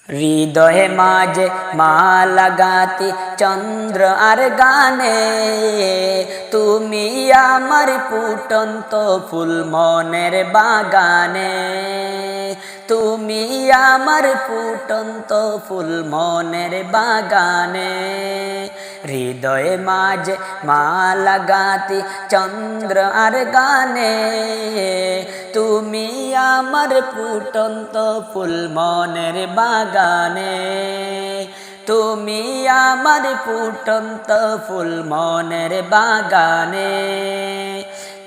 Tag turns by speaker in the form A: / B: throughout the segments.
A: হৃদয়ে মাঝে মা লাগাতি চন্দ্র আর গানে, তুমি আমার ফুটন্ত ফুল মনের বাগানে, তুমি আমার ফুটন্ত ফুল মনের বাগানে। হৃদয়ে মাঝে মা লাগাতি চন্দ্র আর গানে, তুমি আমার ফুটন্ত ফুল মনের বাগানে, তুমি আমার ফুটন্ত ফুল মনের বাগানে।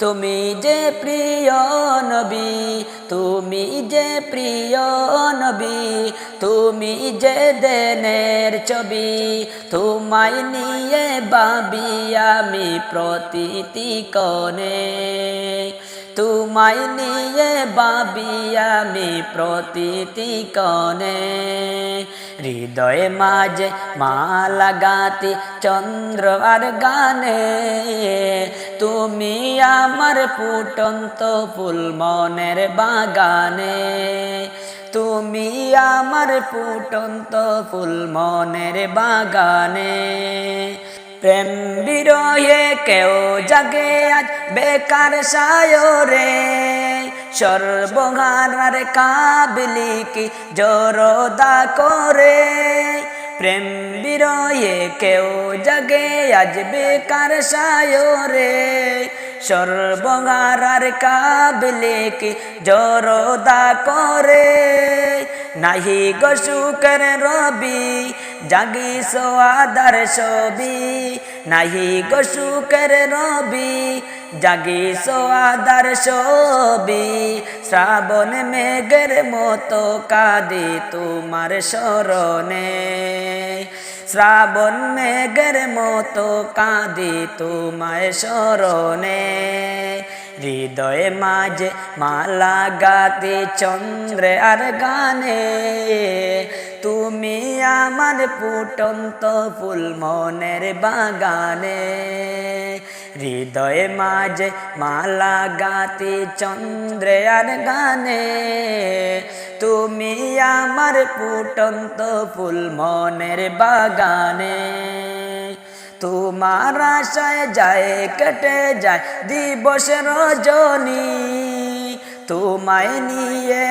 A: তুমি যে প্রিয় নবী, তুমি যে প্রিয় নবী, তুমি যে দেনের ছবি, তোমায় নিয়ে ভাবি আমি প্রতিটি কোণে, তোমায় নিয়ে ভাবি আমি প্রতিটি কোণে। হৃদয়ে মাঝে মা লাগাতি চন্দ্র আর গানে, তুমি আমার ফুটন্ত ফুল মনের বাগানে, তুমি আমার ফুটন্ত ফুল মনের বাগানে। প্রেম বিরহে কেউ জাগে আজ বেকার সায়রে, সর্বহারার কাবিলি কি জরদা করে। প্রেম বিরহে কেউ জাগে আজ বেকার সায়রে, সর্বহারার কাবিলি কি জরদা করে। নাহি গো সুখের রবি জাগি সোয়াদার ছবি, নাহি গো সুখের রবি জাগি সোয়াদার ছবি। শ্রাবণ মেঘের মতো কাঁদি তোমার স্মরণে, শ্রাবণ মেঘের মতো কাঁদি তোমার স্মরণে। হৃদয়ে মাঝে মা লাগাতি চন্দ্র আর গানে, তুমি আমার ফুটন্ত ফুল মনের বাগানে। হৃদয়ে মাঝে মা লাগাতি চন্দ্র আর গানে, তুমি আমার ফুটন্ত ফুল মনের বাগানে। তোমার আশায় যায় কেটে যায় দিবস রজনী, তোমায় নিয়ে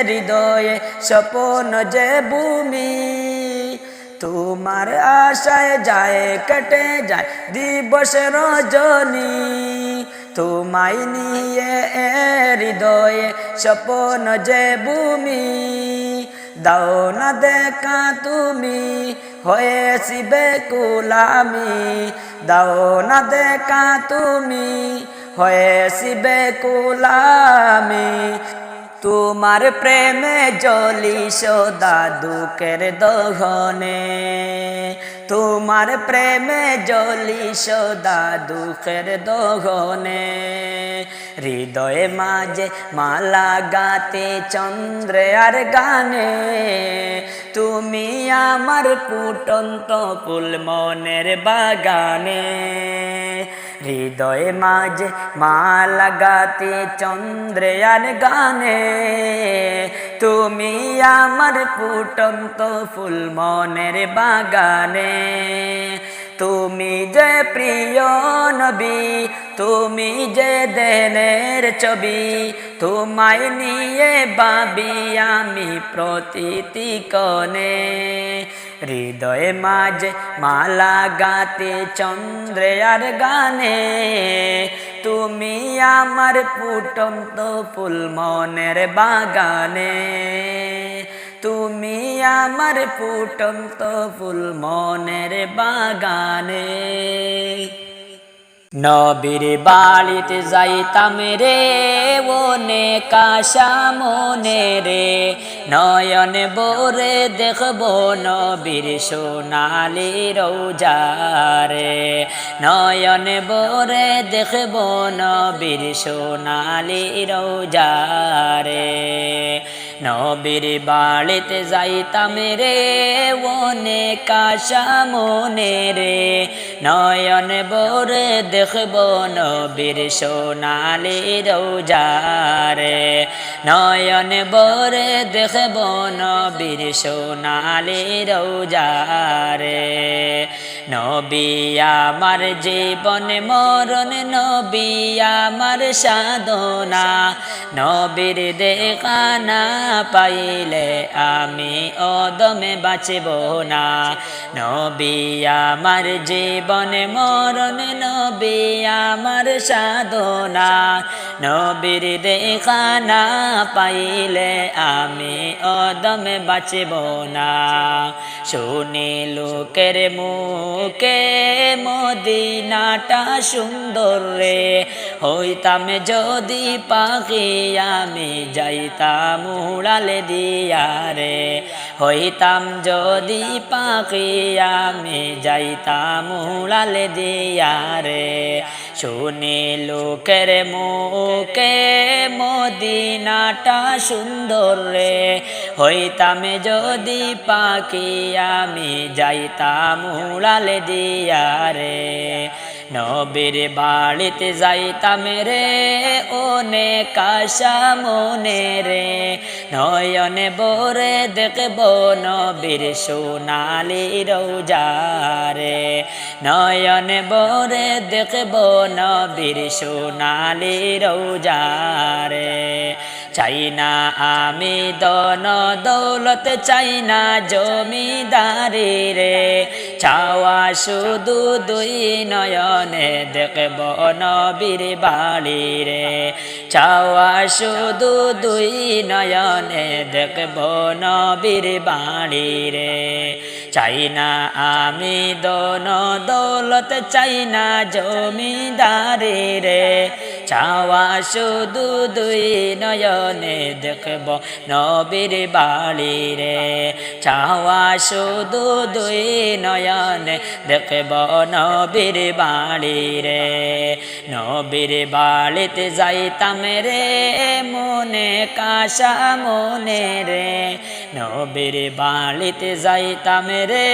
A: হৃদয়ে স্বপ্ন যে ভূমি। তোমার আশায় যায় কেটে যায় দিবস রজনী, তোমায় নিয়ে হৃদয়ে স্বপ্ন যে ভূমি। দাও না দেখা তুমি হয়েছি বেকুলামি, দাও না দেখা তুমি হয়েছি বেকুলামি। তোমার প্রেমে জ্বলি সদা দুঃখের দহনে, তোমার প্রেমে জ্বলি সদা দুঃখের দহনে। হৃদয়ে মাঝে মা লাগাতি চন্দ্র আর গানে, তুমি আমার ফুটন্ত ফুল মনের বাগানে। হৃদয়ে মাঝে মা লাগাতি চন্দ্র আর গানে, তুমি আমার ফুটন্ত ফুল মনের বাগানে। তুমি যে প্রিয় নবী, তুমি যে দেনের ছবি, তোমায় নিয়ে ভাবি আমি প্রতিটি কোণে। হৃদয়ে মাঝে মা লাগাতি চন্দ্র আর গানে, তুমি আমার ফুটন্ত ফুল মনের বাগানে, তুমি আমার ফুটন্ত ফুল মনের বাগানে। নবীর বাড়িতে যাইতাম রে ওনে কাশা মনে রে, নয়ন বোরে দেখব নবীর সোনালি রোজা রে, নয়ন বোরে দেখব নবীর সোনালি রোজা রে। নবীর বাড়িতে যাইতাম রে ওনে কাশা মনে রে, নয়ন বোরে দেখব নবীর সোনালি রোজা রে, নয়ন ভরে দেখব নবীর সোনালি রোজারে নবী আমার জীবন মরণ নবী আমার সাধনা নবীর দেখা না পাইলে আমি অদমে বাঁচব না নবী আমার জীবন মরণ নবী আমার সাধনা নবীর দেখা না পাইলে আমি অদমে বাঁচব না শুনি লোকের মুখে মদিনাটা সুন্দর রে হইতাম যদি পাখি আমি যাইতাম উড়ালে দিয়া রে হইতাম যদি পাখি আমি যাইতাম উড়ালে দিয়া রে শুনি লোকের মুখে মদিনাটা সুন্দর রে হইতাম যদি পাখি আমি যাইতাম উড়ালে দিয়া রে নবীর বাড়িতে যাইতাম রে অনেক আশা মনে রে নয়নে ভরে দেখব নবীর সোনালি রোজারে নয়নে ভরে দেখব নবীর সোনালি রোজারে চাই না আমি ধন দৌলত চাই না জমিদারি রে চাওয়া শুধু দুই নয়নে দেখব নবীর বাড়ি রে চাওয়া শুধু দুই নয়নে দেখব নবীর বাড়ি রে চাই না আমি ধন দৌলত চাই না জমিদারি রে চাওয়া শুধু দুই নয়নে দেখব নবীর বাড়ি রে চাওয়া শুধু দুই নয়নে দেখব নবীর বাড়ি রে নবীর বাড়িতে যাইতাম রে মনে কাশা মনে রে নবীর বাড়িতে যাইতাম রে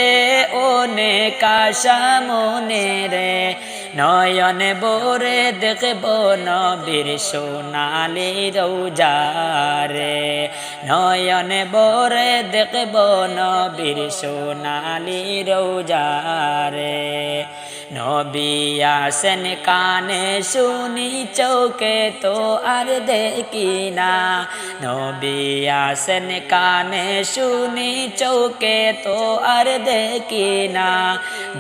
A: অনেক আশা মনে রে নয়নে ভরে দেখব নবীর সোনালি রোজারে নয়নে ভরে দেখব নবীর সোনালি রোজারে নবী আসেন কানে শুনি চোখে তো আর দেখি না নবী আসেন কানে শুনি চোখে তো আর দেখি না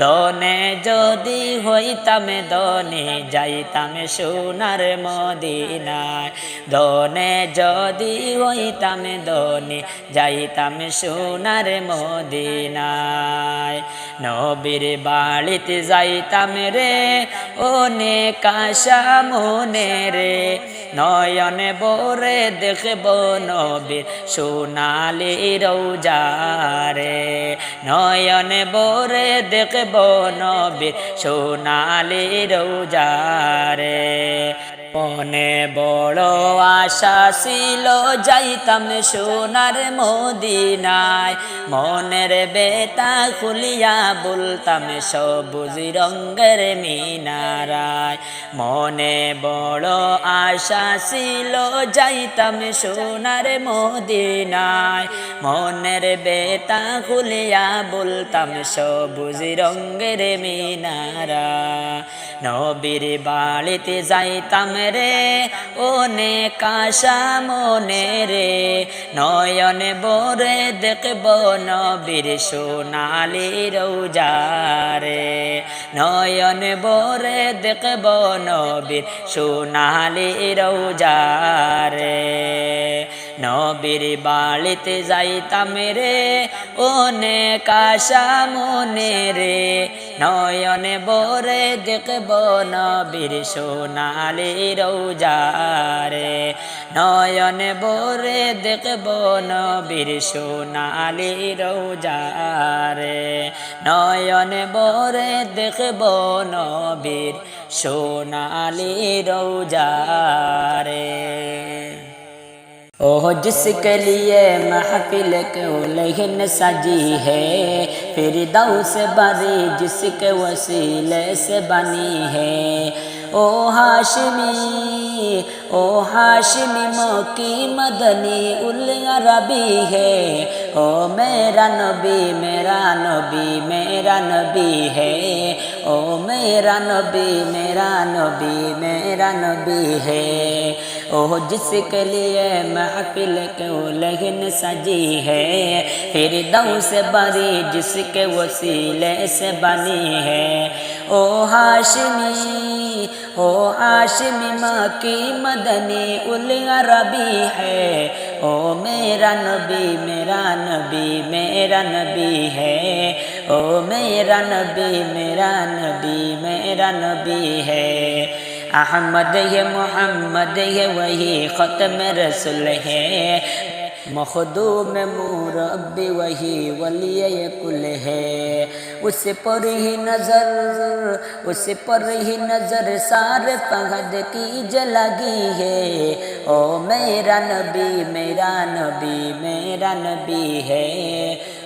A: দনে যদি হইতাম দনে যাইতাম সোনার মদিনায় দনে যদি হইতাম দনে যাইতাম সোনার মদিনায় নবীর বাড়িতে যাইতাম রে অনেক আশা মনে রে নয়নে ভরে দেখব নবীর সোনালি রোজারে নয়নে ভরে দেখব নবীর সোনালি রোজারে মনে বড় আশা ছিল যাইতাম সোনার মদিনায় মনের বেতা খুলিয়া বলতাম সবুজ রঙের মিনারায় মনে বড় আশা ছিল যাইতাম সোনার মদিনায় মনের বেতা খুলিয়া বলতাম সবুজ রঙের মিনারা নবীর বাড়িতে যাইতাম রে অনেক আশা মনে রে নয়নে ভরে দেখব নবীর সোনালি রোজারে নয়নে ভরে দেখব নবীর সোনালি রোজারে নবীর বাড়িতে যাইতাম রে অনেক আশা মনে রে নয়নে ভরে দেখব নবীর সোনালি রোজারে নয়নে ভরে দেখব নবীর সোনালি রোজারে নয়নে ভরে দেখব নবীর সোনালি রোজারে ओह जिसके लिए महफिल कौलहिन सजी है फिरदौस बरी जिसके वसीले से बनी है ओ हाशमी, ओ हाशमी मक्की मदनी उल अरबी है। ओ मेरा नबी मेरा नबी मेरा नबी है। ओ मेरा नबी मेरा नबी मेरा नबी है। ओ जिसके लिए महफिल क्यों लगन सजी है, फिर दऊ से बरी जिसके वसीले से बनी है। ओ हाशमी, ओ हाशमी मक्की मदनी उल अरबी है। ओ मेरा नबी मेरा नबी मेरा नबी है। ओ मेरा नबी मेरा नबी मेरा नबी है। अहमद है मोहम्मद है वही ख़त्म रसूल है। मखदूम मुरब्बी वही वली कुल है। उस पर ही नज़र, उस पर ही नज़र सारे पगद की जलगी है। ओ मेरा नबी मेरा नबी मेरा नबी है।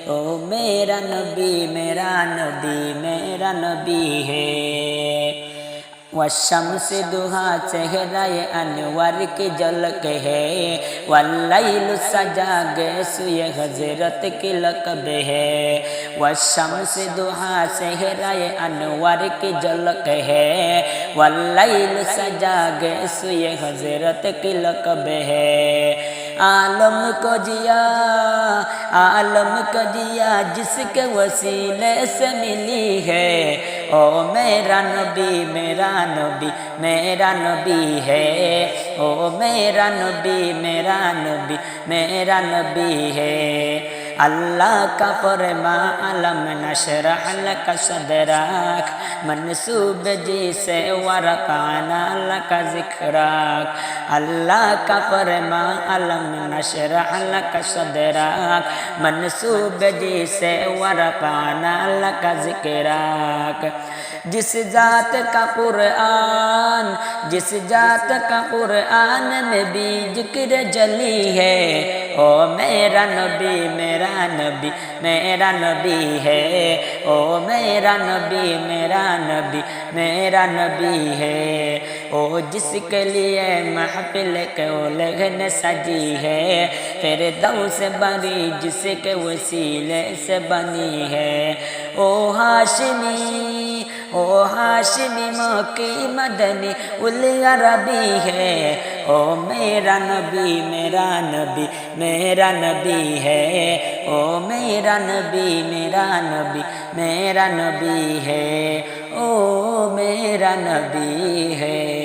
A: ओ मेरा नबी मेरा नबी मेरा नबी है। वशम्स दुहा चेहराए अनवर की झलक है। वल्लैल सजा गैसुय हजरत की लकब है। वशम्स दुहा चेहराए अनवर की झलक है। वल्लैल सजा गैसुय हजरत की लकब है। आलम को जिया, आलम को जिया जिसके वसीले से मिली है। ओ मेरा नबी मेरा नबी मेरा नबी है। ओ मेरा नबी मेरा नबी मेरा नबी है। अल्लाह का फरमा अलम नशरह लक सदरक, मनसूब जी से वरफ़अना लक ज़िक्रक। अल्लाह का फरमा अलम नशरह लक सदरक, मनसूब जी से वरफ़अना लक ज़िक्रक। जिस जात का कुरआन, जिस जात का कुरआन में भी जिक्र जली है। ओ मेरा नबी मेरा नबी मेरा नबी है। ओ मेरा नबी मेरा नबी मेरा नबी है। ओ जिसके लिए महफिल को लगन सजी है, तेरे दम से बनी जिसके वसीले से बनी है। ओ हाशमी, ओ हाशमी मक्की मदनी उल अरबी है। ओ मेरा नबी मेरा नबी मेरा नबी है। ओ मेरा नबी मेरा नबी मेरा नबी है। ओ मेरा नबी है।